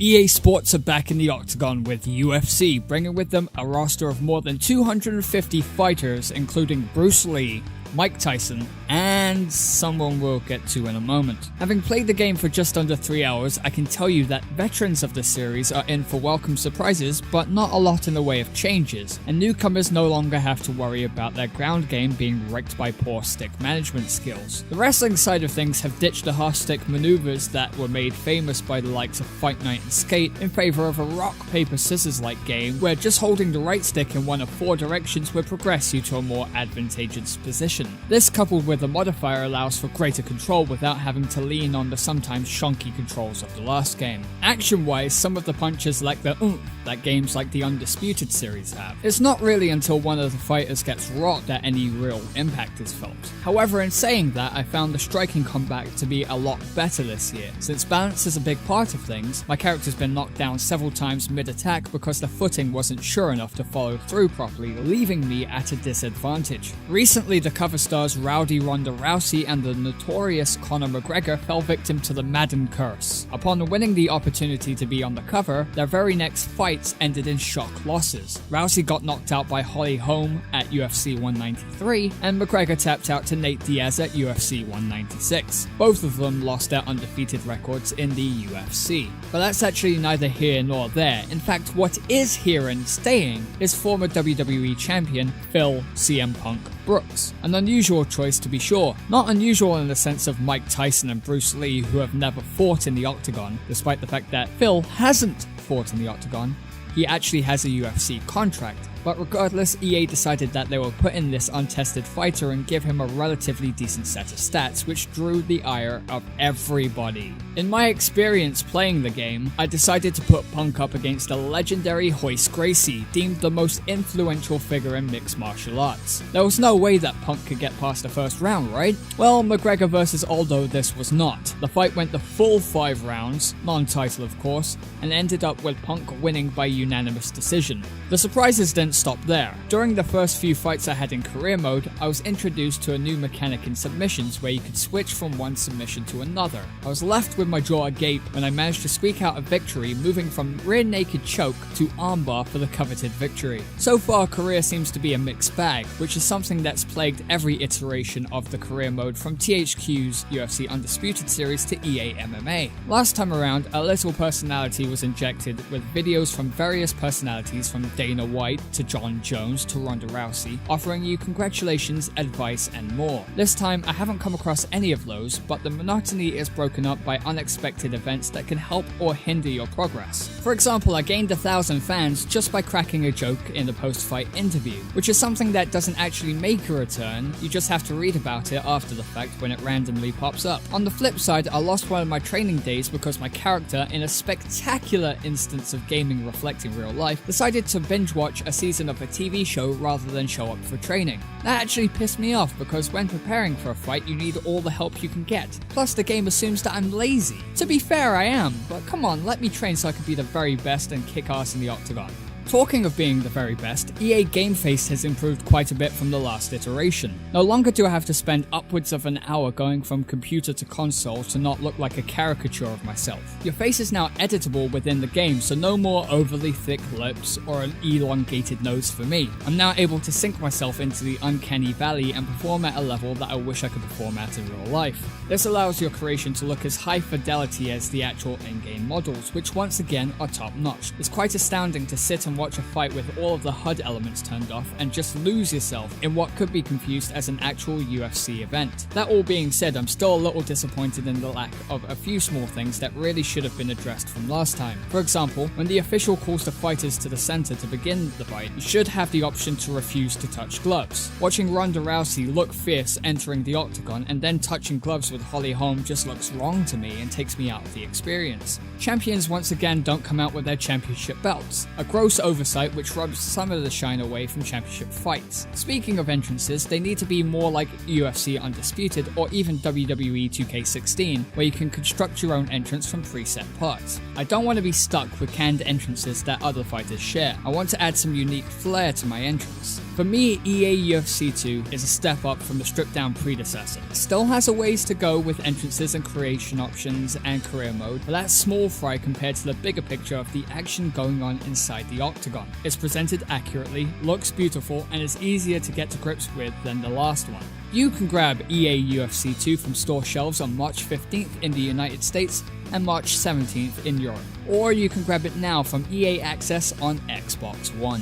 EA Sports are back in the octagon with UFC, bringing with them a roster of more than 250 fighters, including Bruce Lee, Mike Tyson, and someone we'll get to in a moment. Having played the game for just under 3 hours, I can tell you that veterans of the series are in for welcome surprises, but not a lot in the way of changes, and newcomers no longer have to worry about their ground game being wrecked by poor stick management skills. The wrestling side of things have ditched the half-stick maneuvers that were made famous by the likes of Fight Night and Skate in favor of a rock-paper-scissors-like game where just holding the right stick in one of 4 directions would progress you to a more advantageous position. This, coupled with a modifier, allows for greater control without having to lean on the sometimes shonky controls of the last game. Action-wise, some of the punches lack the oomph that games like the Undisputed series have. It's not really until one of the fighters gets rocked that any real impact is felt. However, in saying that, I found the striking combat to be a lot better this year. Since balance is a big part of things, my character's been knocked down several times mid-attack because the footing wasn't sure enough to follow through properly, leaving me at a disadvantage. Recently, the cover stars Rowdy Ronda Rousey and the notorious Conor McGregor fell victim to the Madden curse. Upon winning the opportunity to be on the cover, their very next fights ended in shock losses. Rousey got knocked out by Holly Holm at UFC 193, and McGregor tapped out to Nate Diaz at UFC 196. Both of them lost their undefeated records in the UFC. But that's actually neither here nor there. In fact, what is here and staying is former WWE champion Phil CM Punk Brooks. An unusual choice to be sure. Not unusual in the sense of Mike Tyson and Bruce Lee, who have never fought in the octagon, despite the fact that Phil hasn't fought in the octagon. He actually has a UFC contract. But regardless, EA decided that they will put in this untested fighter and give him a relatively decent set of stats, which drew the ire of everybody. In my experience playing the game, I decided to put Punk up against the legendary Royce Gracie, deemed the most influential figure in mixed martial arts. There was no way that Punk could get past the first round, right? Well, McGregor vs Aldo this was not. The fight went the full 5 rounds, non-title of course, and ended up with Punk winning by unanimous decision. The surprises didn't stop there. During the first few fights I had in career mode, I was introduced to a new mechanic in submissions where you could switch from one submission to another. I was left with my jaw agape when I managed to squeak out a victory, moving from rear naked choke to armbar for the coveted victory. So far, career seems to be a mixed bag, which is something that's plagued every iteration of the career mode from THQ's UFC Undisputed series to EA MMA. Last time around, a little personality was injected with videos from various personalities from Dana White to John Jones to Ronda Rousey, offering you congratulations, advice, and more. This time, I haven't come across any of those, but the monotony is broken up by unexpected events that can help or hinder your progress. For example, I gained 1,000 fans just by cracking a joke in the post-fight interview, which is something that doesn't actually make a return, you just have to read about it after the fact when it randomly pops up. On the flip side, I lost one of my training days because my character, in a spectacular instance of gaming reflecting real life, decided to binge watch a season of a TV show rather than show up for training. That actually pissed me off because when preparing for a fight you need all the help you can get. Plus the game assumes that I'm lazy. To be fair, I am, but come on, let me train so I can be the very best and kick ass in the octagon. Talking of being the very best, EA Game Face has improved quite a bit from the last iteration. No longer do I have to spend upwards of an hour going from computer to console to not look like a caricature of myself. Your face is now editable within the game, so no more overly thick lips or an elongated nose for me. I'm now able to sink myself into the uncanny valley and perform at a level that I wish I could perform at in real life. This allows your creation to look as high fidelity as the actual in-game models, which once again are top notch. It's quite astounding to sit and watch a fight with all of the HUD elements turned off and just lose yourself in what could be confused as an actual UFC event. That all being said, I'm still a little disappointed in the lack of a few small things that really should have been addressed from last time. For example, when the official calls the fighters to the center to begin the fight, you should have the option to refuse to touch gloves. Watching Ronda Rousey look fierce entering the octagon and then touching gloves with Holly Holm just looks wrong to me and takes me out of the experience. Champions once again don't come out with their championship belts, a gross oversight which rubs some of the shine away from championship fights. Speaking of entrances, they need to be more like UFC Undisputed or even WWE 2K16, where you can construct your own entrance from preset parts. I don't want to be stuck with canned entrances that other fighters share. I want to add some unique flair to my entrance. For me, EA UFC 2 is a step up from the stripped down predecessor. It still has a ways to go with entrances and creation options and career mode, but that's small fry compared to the bigger picture of the action going on inside the octagon. It's presented accurately, looks beautiful, and is easier to get to grips with than the last one. You can grab EA UFC 2 from store shelves on March 15th in the United States and March 17th in Europe, or you can grab it now from EA Access on Xbox One.